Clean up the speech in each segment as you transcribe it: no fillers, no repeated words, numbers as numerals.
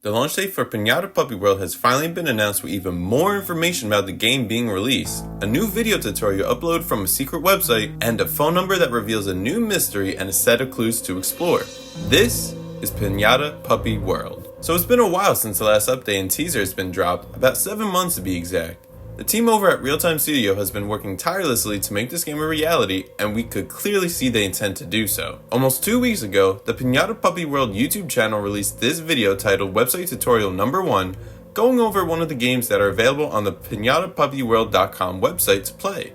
The launch date for Piñata Puppy World has finally been announced with even more information about the game being released, a new video tutorial uploaded from a secret website, and a phone number that reveals a new mystery and a set of clues to explore. This is Piñata Puppy World. So it's been a while since the last update and teaser has been dropped, about 7 months to be exact. The team over at Real Time Studio has been working tirelessly to make this game a reality, and we could clearly see they intend to do so. Almost 2 weeks ago, the Piñata Puppy World YouTube channel released this video titled Website Tutorial Number 1, going over one of the games that are available on the pinatapuppyworld.com website to play.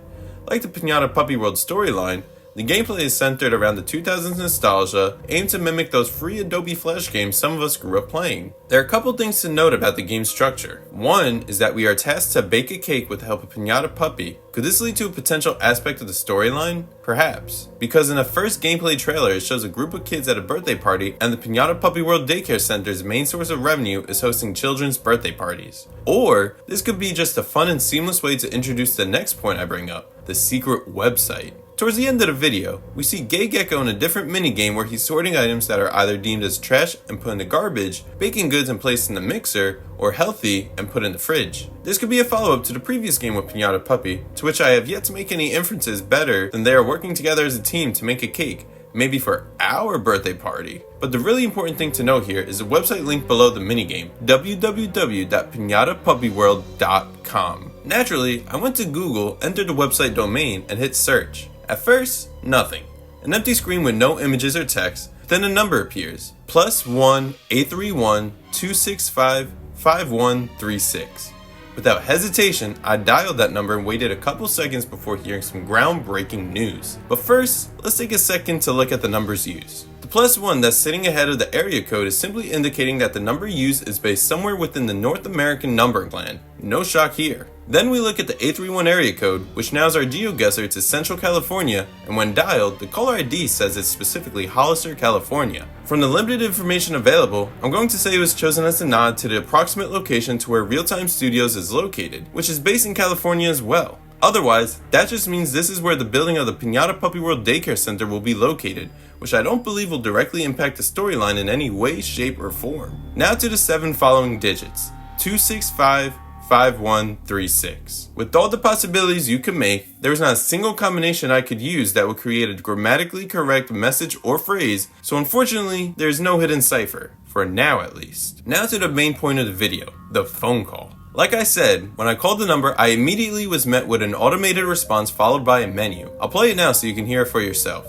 Like the Piñata Puppy World storyline, the gameplay is centered around the 2000s nostalgia, aimed to mimic those free Adobe Flash games some of us grew up playing. There are a couple things to note about the game's structure. One is that we are tasked to bake a cake with the help of Piñata Puppy. Could this lead to a potential aspect of the storyline? Perhaps. Because in the first gameplay trailer it shows a group of kids at a birthday party, and the Piñata Puppy World Daycare Center's main source of revenue is hosting children's birthday parties. Or, this could be just a fun and seamless way to introduce the next point I bring up, the secret website. Towards the end of the video, we see Gay Gecko in a different minigame where he's sorting items that are either deemed as trash and put in the garbage, baking goods and placed in the mixer, or healthy and put in the fridge. This could be a follow-up to the previous game with Piñata Puppy, to which I have yet to make any inferences better than they are working together as a team to make a cake, maybe for our birthday party. But the really important thing to note here is the website link below the minigame, www.pinatapuppyworld.com. Naturally, I went to Google, entered the website domain, and hit search. At first, nothing. An empty screen with no images or text, then a number appears, +1 831 265 5136. Without hesitation, I dialed that number and waited a couple seconds before hearing some groundbreaking news. But first, let's take a second to look at the numbers used. The +1 that's sitting ahead of the area code is simply indicating that the number used is based somewhere within the North American numbering plan. No shock here. Then we look at the 831 area code, which narrows our GeoGuessr to Central California, and when dialed, the caller ID says it's specifically Hollister, California. From the limited information available, I'm going to say it was chosen as a nod to the approximate location to where Real Time Studios is located, which is based in California as well. Otherwise, that just means this is where the building of the Piñata Puppy World Daycare Center will be located, which I don't believe will directly impact the storyline in any way, shape, or form. Now to the 7 following digits, 265 5136. With all the possibilities you could make, there is not a single combination I could use that would create a grammatically correct message or phrase, so unfortunately, there is no hidden cipher, for now at least. Now to the main point of the video, the phone call. Like I said, when I called the number, I immediately was met with an automated response followed by a menu. I'll play it now so you can hear it for yourself.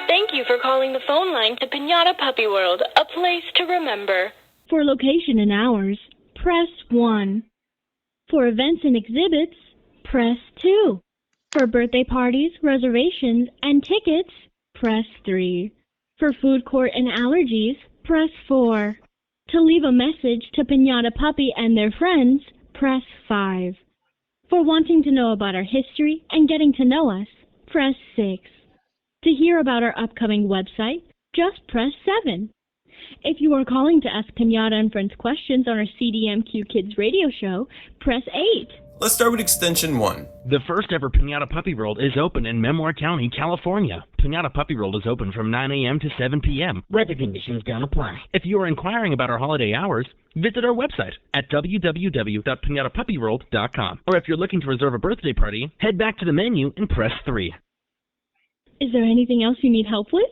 Thank you for calling the phone line to Piñata Puppy World, a place to remember. For location and hours, press 1. For events and exhibits, press 2. For birthday parties, reservations, and tickets, press 3. For food court and allergies, press 4. To leave a message to Piñata Puppy and their friends, press 5. For wanting to know about our history and getting to know us, press 6. To hear about our upcoming website, just press 7. If you are calling to ask Piñata and Friends questions on our CDMQ Kids radio show, press 8. Let's start with extension 1. The first ever Piñata Puppy World is open in Memoir County, California. Piñata Puppy World is open from 9 a.m. to 7 p.m. Weather conditions don't apply. If you are inquiring about our holiday hours, visit our website at www.pinatapuppyworld.com. Or if you're looking to reserve a birthday party, head back to the menu and press 3. Is there anything else you need help with?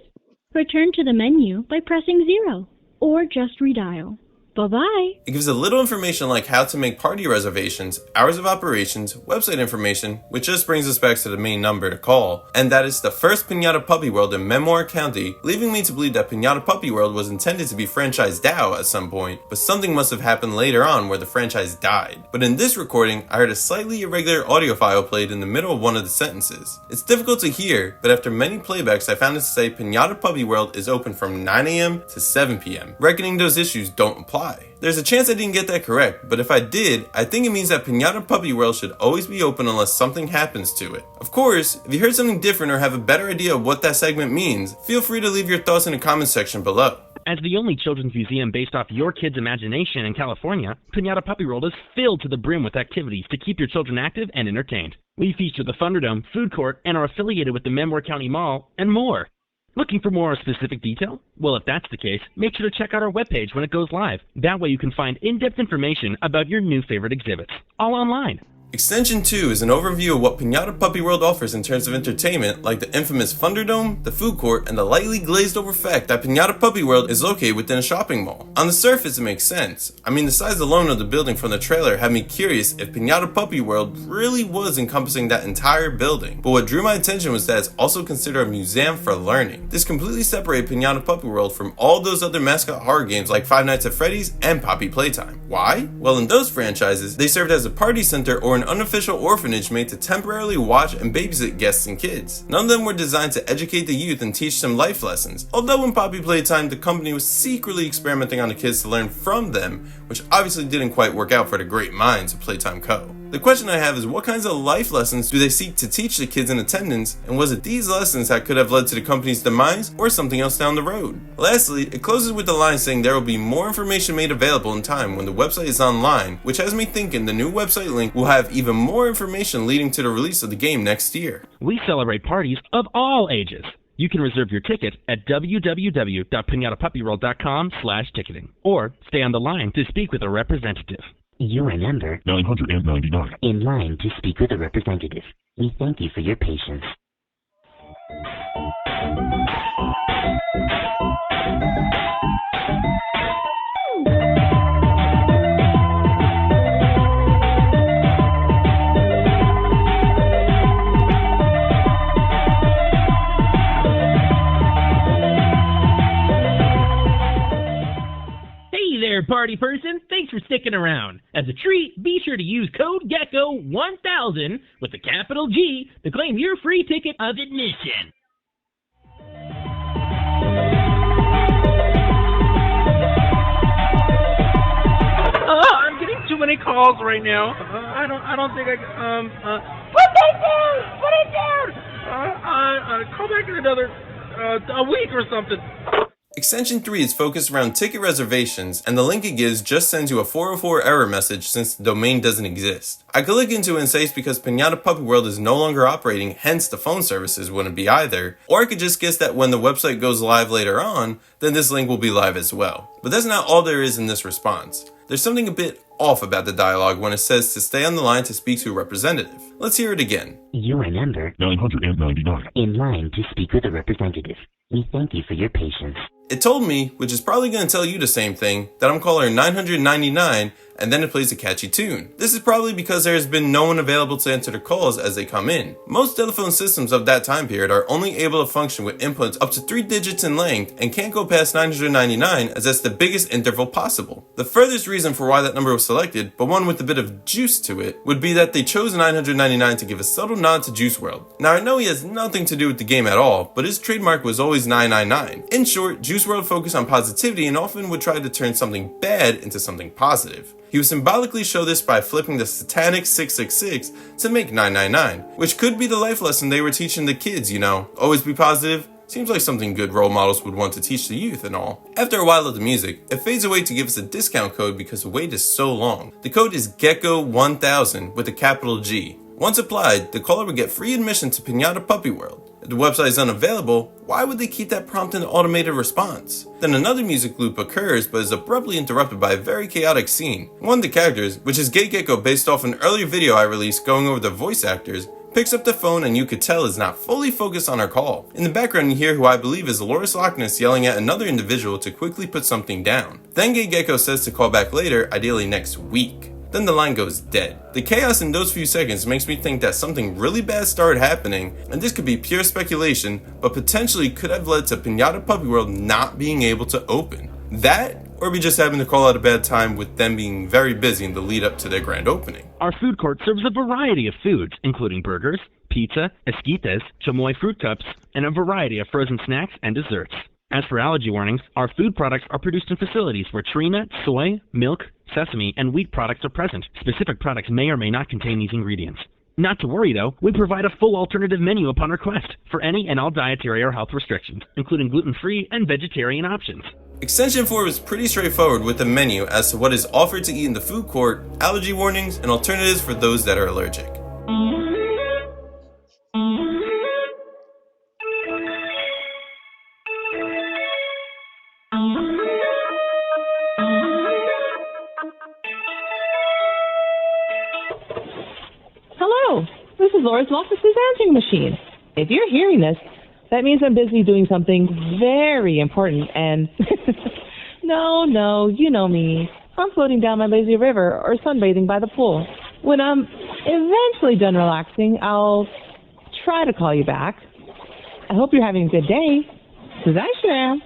Return to the menu by pressing 0, or just redial. Bye-bye. It gives a little information like how to make party reservations, hours of operations, website information, which just brings us back to the main number to call, and that is the first Piñata Puppy World in Memoir County, leaving me to believe that Piñata Puppy World was intended to be franchised out at some point, but something must have happened later on where the franchise died. But in this recording, I heard a slightly irregular audio file played in the middle of one of the sentences. It's difficult to hear, but after many playbacks I found it to say Piñata Puppy World is open from 9 a.m. to 7 p.m. Reckoning those issues don't apply. There's a chance I didn't get that correct, but if I did, I think it means that Piñata Puppy World should always be open unless something happens to it. Of course, if you heard something different or have a better idea of what that segment means, feel free to leave your thoughts in the comments section below. As the only children's museum based off your kids' imagination in California, Piñata Puppy World is filled to the brim with activities to keep your children active and entertained. We feature the Thunderdome, food court, and are affiliated with the Memoir County Mall, and more. Looking for more specific detail? Well, if that's the case, make sure to check out our webpage when it goes live. That way you can find in-depth information about your new favorite exhibits, all online. Extension 2 is an overview of what Piñata Puppy World offers in terms of entertainment, like the infamous Thunderdome, the food court, and the lightly glazed over fact that Piñata Puppy World is located within a shopping mall. On the surface, it makes sense. I mean, the size alone of the building from the trailer had me curious if Piñata Puppy World really was encompassing that entire building. But what drew my attention was that it's also considered a museum for learning. This completely separated Piñata Puppy World from all those other mascot horror games like Five Nights at Freddy's and Poppy Playtime. Why? Well, in those franchises, they served as a party center or an unofficial orphanage made to temporarily watch and babysit guests and kids. None of them were designed to educate the youth and teach them life lessons, although in Poppy Playtime the company was secretly experimenting on the kids to learn from them, which obviously didn't quite work out for the great minds of Playtime Co. The question I have is, what kinds of life lessons do they seek to teach the kids in attendance, and was it these lessons that could have led to the company's demise, or something else down the road? Lastly, it closes with the line saying there will be more information made available in time when the website is online, which has me thinking the new website link will have even more information leading to the release of the game next year. We celebrate parties of all ages. You can reserve your ticket at www.pinatapuppyworld.com/ticketing, or stay on the line to speak with a representative. You are number 999. in line to speak with a representative. We thank you for your patience. Hey there, party person! Thanks for sticking around. As a treat, be sure to use code GECKO1000 with a capital G to claim your free ticket of admission. I'm getting too many calls right now. I don't think I can. Put that down! Put it down! Call back in another a week or something. Extension 3 is focused around ticket reservations, and the link it gives just sends you a 404 error message since the domain doesn't exist. I could look into it and say it's because Piñata Puppy World is no longer operating, hence the phone services wouldn't be either, or I could just guess that when the website goes live later on, then this link will be live as well. But that's not all there is in this response. There's something a bit off about the dialogue when it says to stay on the line to speak to a representative. Let's hear it again. You are number 999. in line to speak with a representative. We thank you for your patience. It told me, which is probably going to tell you the same thing, that I'm caller 999, and then it plays a catchy tune. This is probably because there has been no one available to answer the calls as they come in. Most telephone systems of that time period are only able to function with inputs up to 3 digits in length and can't go past 999 as that's the biggest interval possible. The furthest reason for why that number was selected, but one with a bit of juice to it, would be that they chose 999 to give a subtle nod to Juice WRLD. Now I know he has nothing to do with the game at all, but his trademark was always 999. In short, Juice WRLD focused on positivity and often would try to turn something bad into something positive. He would symbolically show this by flipping the satanic 666 to make 999, which could be the life lesson they were teaching the kids, you know. Always be positive. Seems like something good role models would want to teach the youth and all. After a while of the music, it fades away to give us a discount code because the wait is so long. The code is GECKO1000 with a capital G. Once applied, the caller would get free admission to Piñata Puppy World. If the website is unavailable, why would they keep that prompt in the automated response? Then another music loop occurs but is abruptly interrupted by a very chaotic scene. One of the characters, which is Gay Gecko based off an earlier video I released going over the voice actors, picks up the phone and you could tell is not fully focused on her call. In the background you hear who I believe is Loris Loch Ness yelling at another individual to quickly put something down. Then Gay Gecko says to call back later, ideally next week. Then the line goes dead. The chaos in those few seconds makes me think that something really bad started happening, and this could be pure speculation, but potentially could have led to Piñata Puppy World not being able to open. That, or we just having to call out a bad time with them being very busy in the lead up to their grand opening. Our food court serves a variety of foods, including burgers, pizza, esquites, chamoy fruit cups, and a variety of frozen snacks and desserts. As for allergy warnings, our food products are produced in facilities where tree nut, soy, milk, sesame, and wheat products are present. Specific products may or may not contain these ingredients. Not to worry though, we provide a full alternative menu upon request for any and all dietary or health restrictions, including gluten-free and vegetarian options. Extension 4 is pretty straightforward with the menu as to what is offered to eat in the food court, allergy warnings, and alternatives for those that are allergic. is Audionautix answering machine. If you're hearing this, that means I'm busy doing something very important and... No, you know me. I'm floating down my lazy river or sunbathing by the pool. When I'm eventually done relaxing, I'll try to call you back. I hope you're having a good day, because I sure am.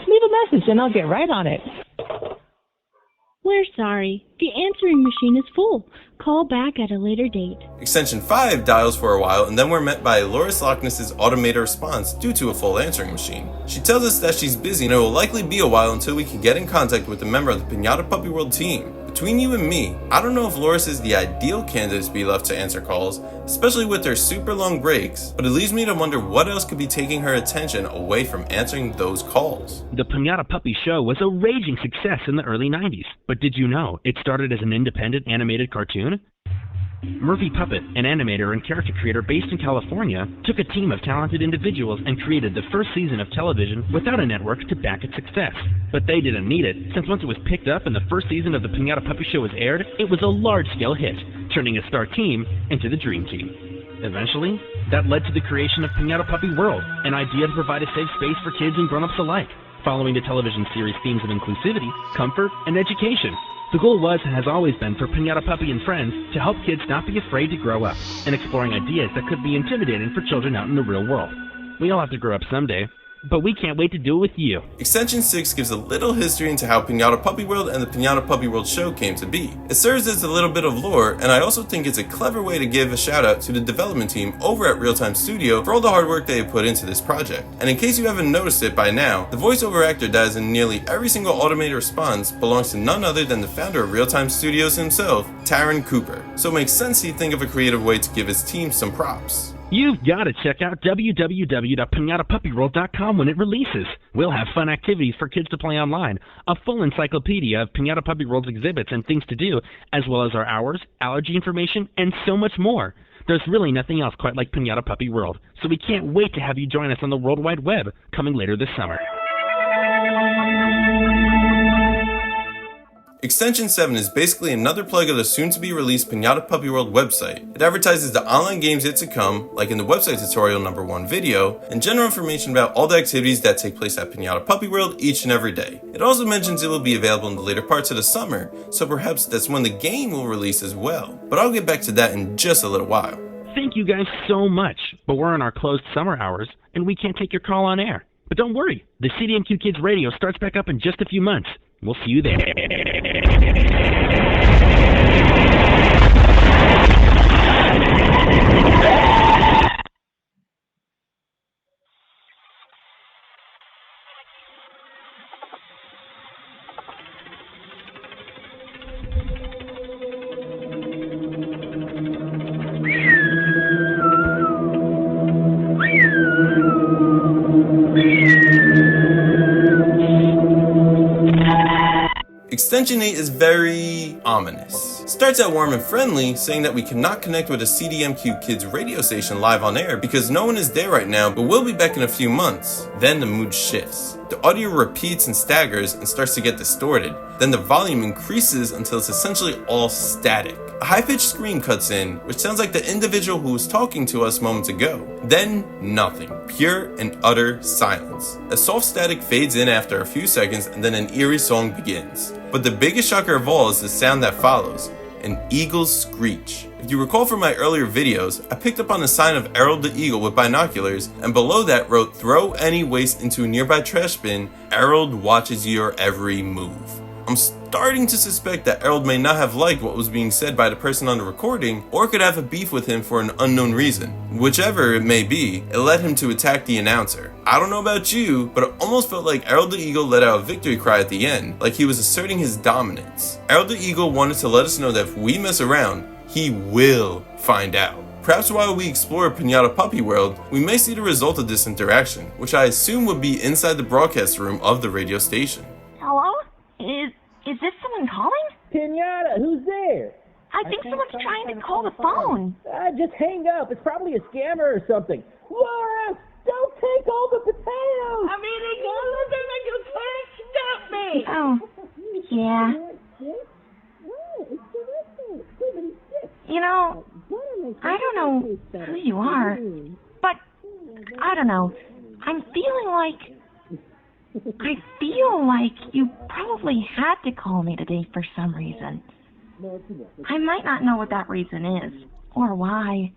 Leave a message and I'll get right on it. We're sorry. The answering machine is full. Call back at a later date. Extension 5 dials for a while, and then we're met by Loris Loch Ness's automated response due to a full answering machine. She tells us that she's busy and it will likely be a while until we can get in contact with a member of the Piñata Puppy World team. Between you and me, I don't know if Loris is the ideal candidate to be left to answer calls, especially with their super long breaks, but it leaves me to wonder what else could be taking her attention away from answering those calls. The Piñata Puppy show was a raging success in the early 90s, but did you know it started as an independent animated cartoon? Murphy Puppet, an animator and character creator based in California, took a team of talented individuals and created the first season of television without a network to back its success. But they didn't need it, since once it was picked up and the first season of the Piñata Puppy Show was aired, it was a large-scale hit, turning a star team into the Dream Team. Eventually, that led to the creation of Piñata Puppy World, an idea to provide a safe space for kids and grown-ups alike, following the television series themes of inclusivity, comfort, and education. The goal was and has always been for Piñata Puppy and friends to help kids not be afraid to grow up, and exploring ideas that could be intimidating for children out in the real world. We all have to grow up someday, but we can't wait to do it with you. Extension 6 gives a little history into how Piñata Puppy World and the Piñata Puppy World show came to be. It serves as a little bit of lore, and I also think it's a clever way to give a shout out to the development team over at Real Time Studio for all the hard work they have put into this project. And in case you haven't noticed it by now, the voiceover actor that is in nearly every single automated response belongs to none other than the founder of Real Time Studios himself, Darren Cooper. So it makes sense he'd think of a creative way to give his team some props. You've got to check out www.pinatapuppyworld.com when it releases. We'll have fun activities for kids to play online, a full encyclopedia of Piñata Puppy World's exhibits and things to do, as well as our hours, allergy information, and so much more. There's really nothing else quite like Piñata Puppy World, so we can't wait to have you join us on the World Wide Web, coming later this summer. Extension 7 is basically another plug of the soon-to-be-released Piñata Puppy World website. It advertises the online games yet to come, like in the website tutorial number 1 video, and general information about all the activities that take place at Piñata Puppy World each and every day. It also mentions it will be available in the later parts of the summer, so perhaps that's when the game will release as well. But I'll get back to that in just a little while. Thank you guys so much, but we're in our closed summer hours, and we can't take your call on air. But don't worry, the CDMQ Kids Radio starts back up in just a few months. We'll see you there. Extension 8 is very ominous. Starts out warm and friendly, saying that we cannot connect with a CDMQ Kids radio station live on air because no one is there right now, but we'll be back in a few months. Then the mood shifts. The audio repeats and staggers and starts to get distorted. Then the volume increases until it's essentially all static. A high-pitched scream cuts in, which sounds like the individual who was talking to us moments ago. Then, nothing. Pure and utter silence. A soft static fades in after a few seconds and then an eerie song begins. But the biggest shocker of all is the sound that follows. An eagle's screech. If you recall from my earlier videos, I picked up on the sign of Errol the Eagle with binoculars, and below that wrote, "Throw any waste into a nearby trash bin, Errol watches your every move." I'm starting to suspect that Errol may not have liked what was being said by the person on the recording, or could have a beef with him for an unknown reason. Whichever it may be, it led him to attack the announcer. I don't know about you, but it almost felt like Errol the Eagle let out a victory cry at the end, like he was asserting his dominance. Errol the Eagle wanted to let us know that if we mess around, he will find out. Perhaps while we explore Piñata Puppy World, we may see the result of this interaction, which I assume would be inside the broadcast room of the radio station. Hello? Is this someone calling? Piñata, who's there? I think someone's trying to call the phone. Just hang up. It's probably a scammer or something. Laura, don't take all the potatoes. I'm eating all of them and you can't stop me. Oh, yeah. You know, I don't know who you are, but I don't know. I feel like you probably had to call me today for some reason. I might not know what that reason is, or why.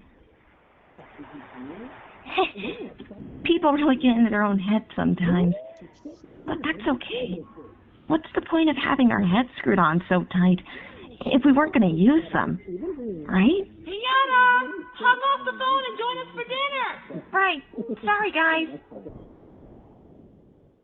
People really get into their own heads sometimes, but that's okay. What's the point of having our heads screwed on so tight if we weren't going to use them, right? Piñata, hop off the phone and join us for dinner. Right. Sorry, guys.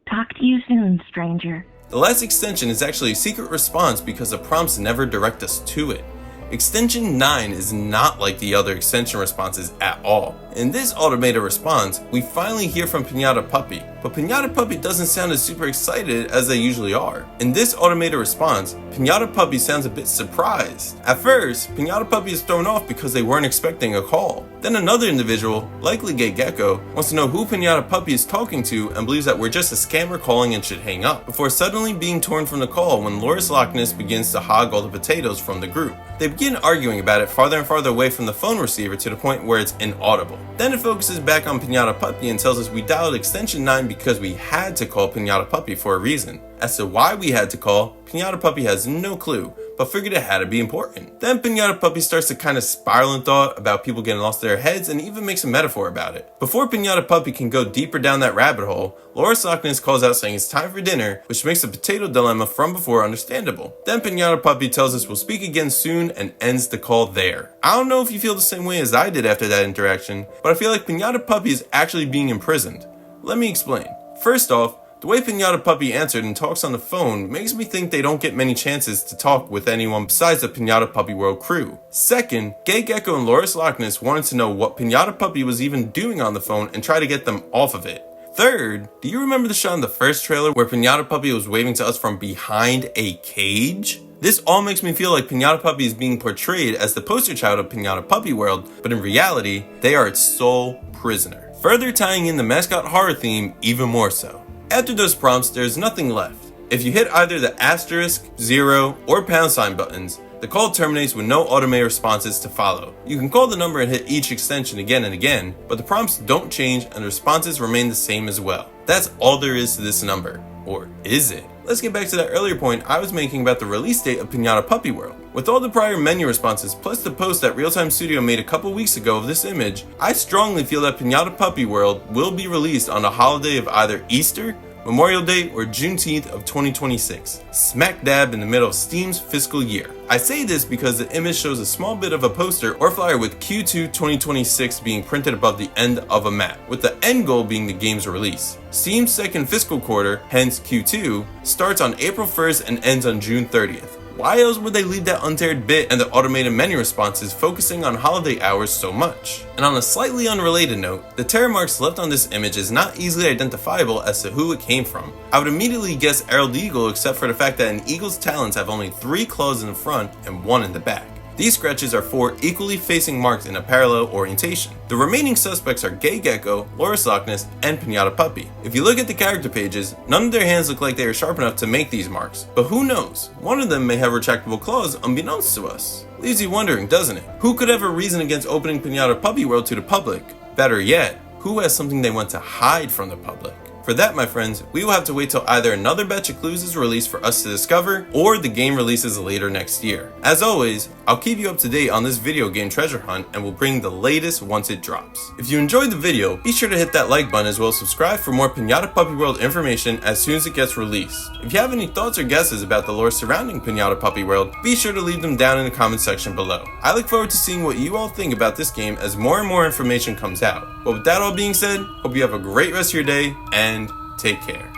Talk to you soon, stranger. The last extension is actually a secret response because the prompts never direct us to it. Extension 9 is not like the other extension responses at all. In this automated response, we finally hear from Piñata Puppy, but Piñata Puppy doesn't sound as super excited as they usually are. In this automated response, Piñata Puppy sounds a bit surprised. At first, Piñata Puppy is thrown off because they weren't expecting a call. Then another individual, likely Gay Gecko, wants to know who Piñata Puppy is talking to and believes that we're just a scammer calling and should hang up, before suddenly being torn from the call when Loris Loch Ness begins to hog all the potatoes from the group. They begin arguing about it farther and farther away from the phone receiver to the point where it's inaudible. Then it focuses back on Piñata Puppy and tells us we dialed extension 9 because we had to call Piñata Puppy for a reason. As to why we had to call, Piñata Puppy has no clue, but figured it had to be important. Then Piñata Puppy starts to kind of spiral in thought about people getting lost in their heads and even makes a metaphor about it. Before Piñata Puppy can go deeper down that rabbit hole, Loris Loch Ness calls out saying it's time for dinner, which makes the potato dilemma from before understandable. Then Piñata Puppy tells us we'll speak again soon and ends the call there. I don't know if you feel the same way as I did after that interaction, but I feel like Piñata Puppy is actually being imprisoned. Let me explain. First off, the way Piñata Puppy answered and talks on the phone makes me think they don't get many chances to talk with anyone besides the Piñata Puppy World crew. Second, Gay Gecko and Loris Loch Ness wanted to know what Piñata Puppy was even doing on the phone and try to get them off of it. Third, do you remember the shot in the first trailer where Piñata Puppy was waving to us from behind a cage? This all makes me feel like Piñata Puppy is being portrayed as the poster child of Piñata Puppy World, but in reality, they are its sole prisoner. Further tying in the mascot horror theme even more so. After those prompts, there's nothing left. If you hit either the asterisk, 0, or # buttons, the call terminates with no automated responses to follow. You can call the number and hit each extension again and again, but the prompts don't change and the responses remain the same as well. That's all there is to this number. Or is it? Let's get back to that earlier point I was making about the release date of Piñata Puppy World. With all the prior menu responses plus the post that Realtime Studio made a couple weeks ago of this image, I strongly feel that Piñata Puppy World will be released on a holiday of either Easter, Memorial Day, or Juneteenth of 2026, smack dab in the middle of Steam's fiscal year. I say this because the image shows a small bit of a poster or flyer with Q2 2026 being printed above the end of a map, with the end goal being the game's release. Steam's second fiscal quarter, hence Q2, starts on April 1st and ends on June 30th. Why else would they leave that unteared bit and the automated menu responses focusing on holiday hours so much? And on a slightly unrelated note, the terror marks left on this image is not easily identifiable as to who it came from. I would immediately guess Herald Eagle except for the fact that an eagle's talons have only 3 claws in the front and 1 in the back. These scratches are 4 equally facing marks in a parallel orientation. The remaining suspects are Gay Gecko, Loris Loch Ness, and Piñata Puppy. If you look at the character pages, none of their hands look like they are sharp enough to make these marks. But who knows? One of them may have retractable claws unbeknownst to us. Leaves you wondering, doesn't it? Who could have a reason against opening Piñata Puppy World to the public? Better yet, who has something they want to hide from the public? For that, my friends, we will have to wait till either another batch of clues is released for us to discover, or the game releases later next year. As always, I'll keep you up to date on this video game treasure hunt and will bring the latest once it drops. If you enjoyed the video, be sure to hit that like button as well as subscribe for more Piñata Puppy World information as soon as it gets released. If you have any thoughts or guesses about the lore surrounding Piñata Puppy World, be sure to leave them down in the comment section below. I look forward to seeing what you all think about this game as more and more information comes out. But with that all being said, hope you have a great rest of your day and take care.